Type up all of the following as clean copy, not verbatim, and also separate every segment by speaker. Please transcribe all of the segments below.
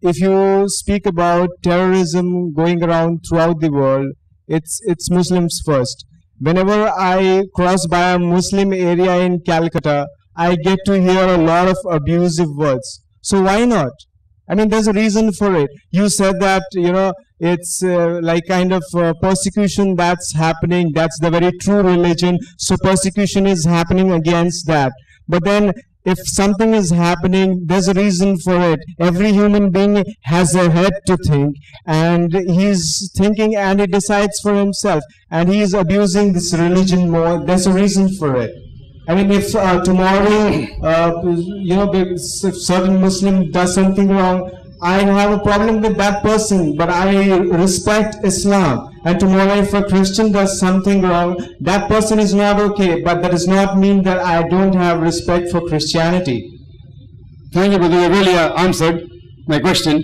Speaker 1: if you speak about terrorism going around throughout the world, it's Muslims first. Whenever I cross by a Muslim area in Calcutta, I get to hear a lot of abusive words. So why not? I mean, there's a reason for it. You said that, it's like kind of persecution that's happening. That's the very true religion. So persecution is happening against that. But then if something is happening, there's a reason for it. Every human being has a head to think, and he's thinking and he decides for himself, and he is abusing this religion more. There's a reason for it. I mean, if tomorrow, if certain Muslim does something wrong, I have a problem with that person, but I respect Islam. And tomorrow if a Christian does something wrong, that person is not okay, but that does not mean that I don't have respect for Christianity.
Speaker 2: Thank you, brother. You really answered my question,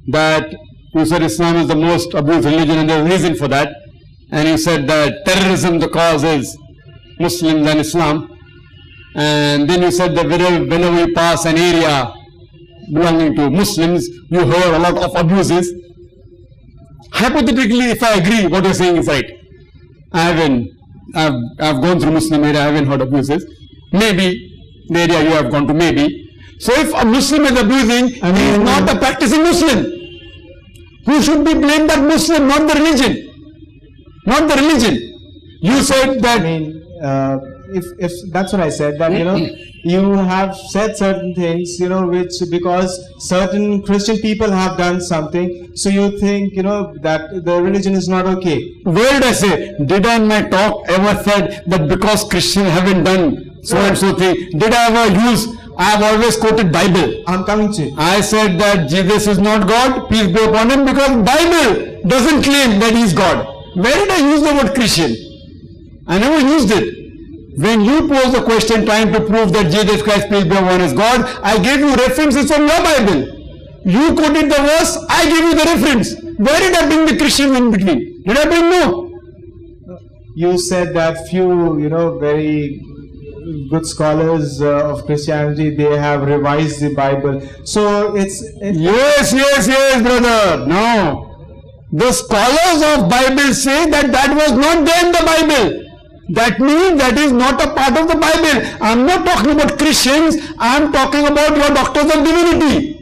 Speaker 2: that you said Islam is the most abused religion and there's a reason for that. And you said that terrorism, the cause is Muslims and Islam. And then you said that whenever you pass an area belonging to Muslims, you hear a lot of abuses. Hypothetically, if I agree what you're saying is right, I've gone through Muslim area, I haven't heard abuses. Maybe the area you have gone to, maybe. So if a Muslim is abusing, he is not a practicing Muslim. Who should be blamed? That Muslim, not the religion. Not the religion. You said that.
Speaker 1: I mean, if that's what I said, that you have said certain things, which because certain Christian people have done something, so you think, that the religion is not okay.
Speaker 2: Where did I say? Did I in my talk ever said that because Christians haven't done so and so thing? Did I ever use? I have always quoted Bible.
Speaker 1: I'm coming to it.
Speaker 2: I said that Jesus is not God, peace be upon him, because Bible doesn't claim that he is God. Where did I use the word Christian? I never used it. When you pose the question trying to prove that Jesus Christ, peace be upon him, is God, I gave you references from your Bible. You quoted the verse, I gave you the reference. Where did I bring the Christians in between? Did I bring no?
Speaker 1: You said that few, very good scholars of Christianity, they have revised the Bible. So
Speaker 2: Yes, brother. No. The scholars of Bible say that that was not there in the Bible. That means that is not a part of the Bible. I'm not talking about Christians, I'm talking about your doctors of divinity.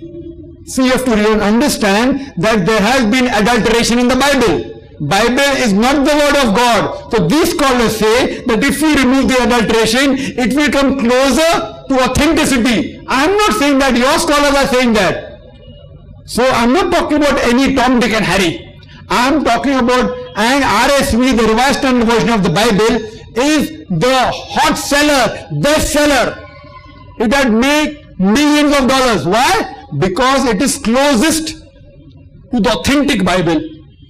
Speaker 2: See, you have to really understand that there has been adulteration in the Bible. Bible is not the word of God. So these scholars say that if we remove the adulteration, it will come closer to authenticity. I'm not saying that, your scholars are saying that. So I'm not talking about any Tom, Dick and Harry. I'm talking about an RSV, the Revised Standard Version of the Bible, is the hot seller, best seller. It had made millions of dollars. Why? Because it is closest to the authentic Bible.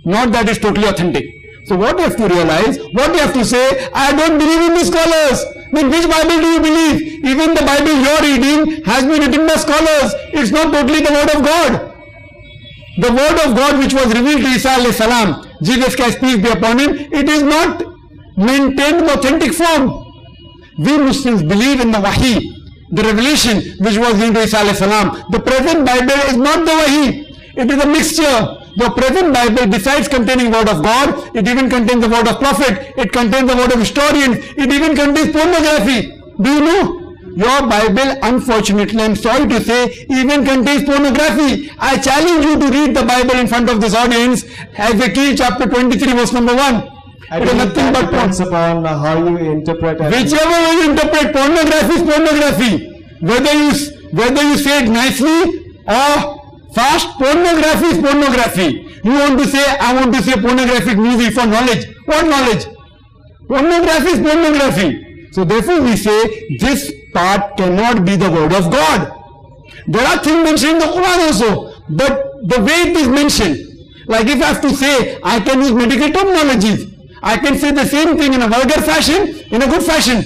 Speaker 2: Not that it's totally authentic. So what you have to realize, what you have to say, I don't believe in the scholars. Then which Bible do you believe? Even the Bible you're reading has been written by scholars. It's not totally the word of God. The word of God which was revealed to Isa alayhi salam, Jesus Christ, peace be upon him, it is not maintained in authentic form. We Muslims believe in the Wahi, the revelation which was given to Isa alayhi salam. The present Bible is not the Wahi. It is a mixture. The present Bible, besides containing word of God, it even contains the word of prophet, it contains the word of historians, it even contains pornography. Do you know? Your Bible, unfortunately, I'm sorry to say, even contains pornography. I challenge you to read the Bible in front of this audience, Ezekiel chapter 23 verse number 1.
Speaker 1: I it is nothing but depends upon how you interpret it.
Speaker 2: Whichever way you interpret, pornography is pornography. Whether you say it nicely or fast, pornography is pornography. You want to say, I want to say pornographic music for knowledge. What knowledge? Pornography is pornography. So therefore we say, this part cannot be the word of God. There are things mentioned in the Quran also, but the way it is mentioned, like if I have to say, I can use medical terminologies, I can say the same thing in a vulgar fashion, in a good fashion.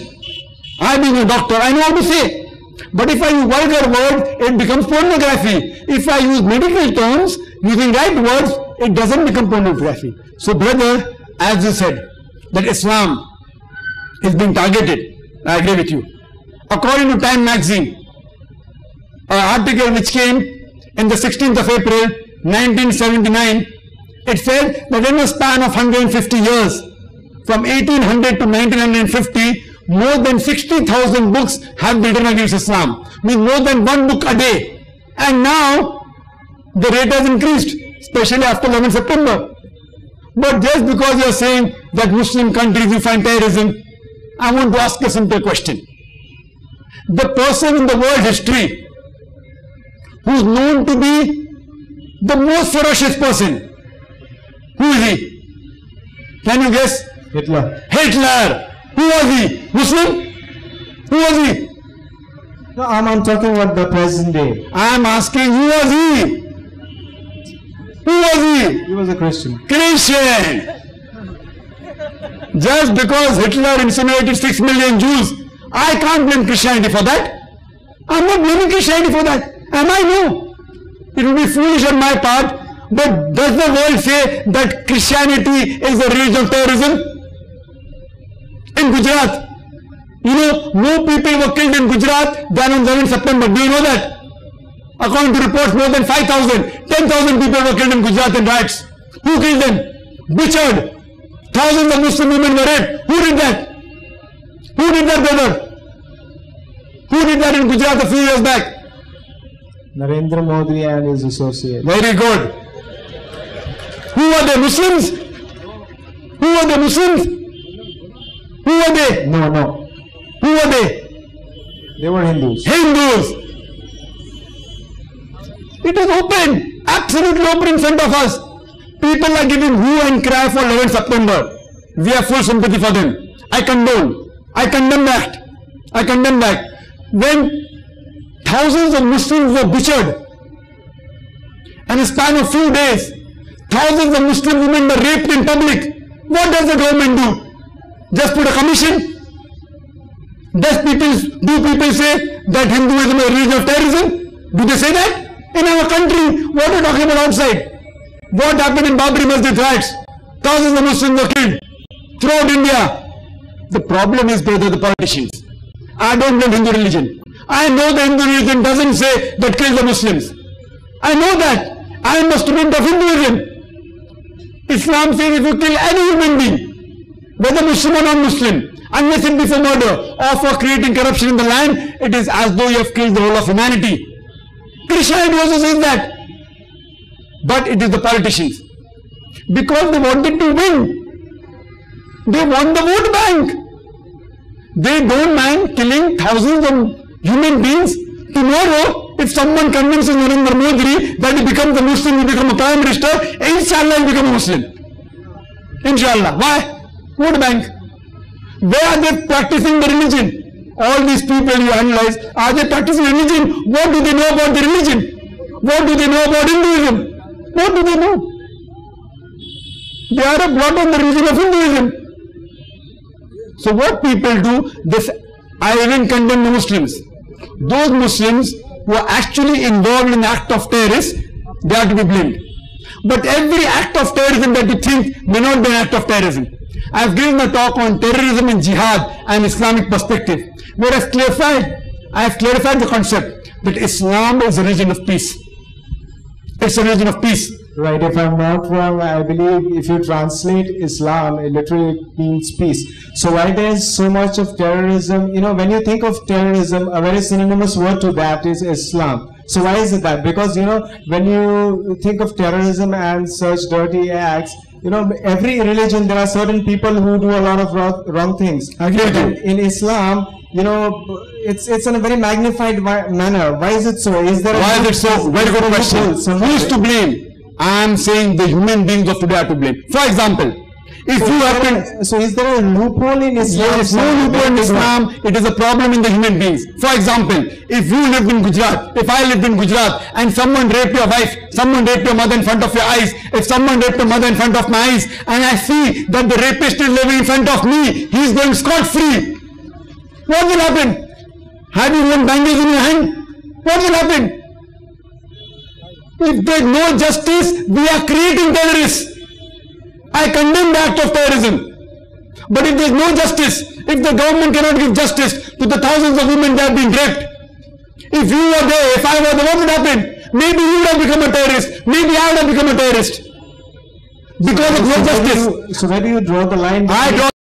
Speaker 2: I being a doctor, I know how to say. But if I use vulgar words, it becomes pornography. If I use medical terms, using right words, it doesn't become pornography. So brother, as you said, that Islam is being targeted, I agree with you. According to Time magazine, an article which came, in the 16th of April 1979, it said that in a span of 150 years, from 1800 to 1950, more than 60,000 books have been written against Islam. Means more than one book a day. And now, the rate has increased, especially after 11 September. But just because you are saying that Muslim countries you find terrorism, I want to ask a simple question. The person in the world history who is known to be the most ferocious person, who is he? Can you guess?
Speaker 1: Hitler.
Speaker 2: Hitler. Who was he? Muslim? Who was he?
Speaker 1: No, I'm talking about the present day.
Speaker 2: I am asking, who was he? Who was he?
Speaker 1: He was a Christian.
Speaker 2: Christian. Just because Hitler incinerated 6 million Jews, I can't blame Christianity for that. I'm not blaming Christianity for that. Am I? No. It would be foolish on my part. But does the world say that Christianity is a religion of terrorism? In Gujarat, you know, more people were killed in Gujarat than on 11 September. Do you know that? According to reports, more than 5,000, 10,000 people were killed in Gujarat in riots. Who killed them? Butchered. Thousands of Muslim women were raped. Who did that? Who did that, brother? Who did that in Gujarat a few years back?
Speaker 1: Narendra Modi and his associates.
Speaker 2: Very good. Who are they? Muslims? Who are they? Muslims? Who are they?
Speaker 1: No.
Speaker 2: Who are they?
Speaker 1: They were Hindus.
Speaker 2: Hindus. It is open, absolutely open in front of us. People are giving hue and cry for 11 September. We have full sympathy for them. I condone. I condemn that. I condemn that. When thousands of Muslims were butchered, and in a span of few days, thousands of Muslim women were raped in public, what does the government do? Just put a commission? Do people say that Hinduism is a religion of terrorism? Do they say that? In our country, what are we talking about outside? What happened in Babri Masjid riots? Thousands of Muslims were killed throughout India. The problem is, brother, the politicians. I don't blame Hindu religion. I know the Hindu religion doesn't say that kill the Muslims. I know that. I am a student of Hinduism. Islam says if you kill any human being, whether Muslim or non-Muslim, unless it be for murder or for creating corruption in the land, it is as though you have killed the whole of humanity. Christianity also says that. But it is the politicians. Because they wanted to win. They want the vote bank. They don't mind killing thousands of human beings. Tomorrow, if someone convinces Narendra Modi that he becomes a Muslim, he becomes a Prime Minister, inshallah he'll become a Muslim. Inshallah. Why? Vote bank. Where are they practicing the religion? All these people you analyze, are they practicing religion? What do they know about the religion? What do they know about Hinduism? What do they know? They are a blot on the religion of Hinduism. So what people do, I even condemn the Muslims. Those Muslims who are actually involved in the act of terrorism, they are to be blamed. But every act of terrorism that you think may not be an act of terrorism. I have given a talk on terrorism and jihad and Islamic perspective, where I have clarified the concept that Islam is a religion of peace. It's a religion of peace.
Speaker 1: Right, if I'm not wrong, I believe if you translate Islam, it literally means peace. So why there's so much of terrorism? You know, when you think of terrorism, a very synonymous word to that is Islam. So why is it that? Because, you know, when you think of terrorism and such dirty acts, you know, every religion, there are certain people who do a lot of wrong things. In Islam, you know, it's in a very magnified manner. Why is it so?
Speaker 2: Why is it so? Very good question. Who is to blame? I am saying the human beings of today are to blame. For example,
Speaker 1: so is there a loophole in Islam?
Speaker 2: There is no loophole in Islam. It is a problem in the human beings. For example, if you lived in Gujarat, if I lived in Gujarat and someone raped your wife, someone raped your mother in front of your eyes, if someone raped your mother in front of my eyes, and I see that the rapist is living in front of me, he is going scot-free, what will happen? Have you one bandage in your hand? What will happen? If there is no justice, we are creating terrorists. I condemn the act of terrorism. But if there is no justice, if the government cannot give justice to the thousands of women that have been raped, if you were there, if I were there, what would happen? Maybe you would have become a terrorist. Maybe I would have become a terrorist. Because of no justice.
Speaker 1: So where do you draw the line?
Speaker 2: I draw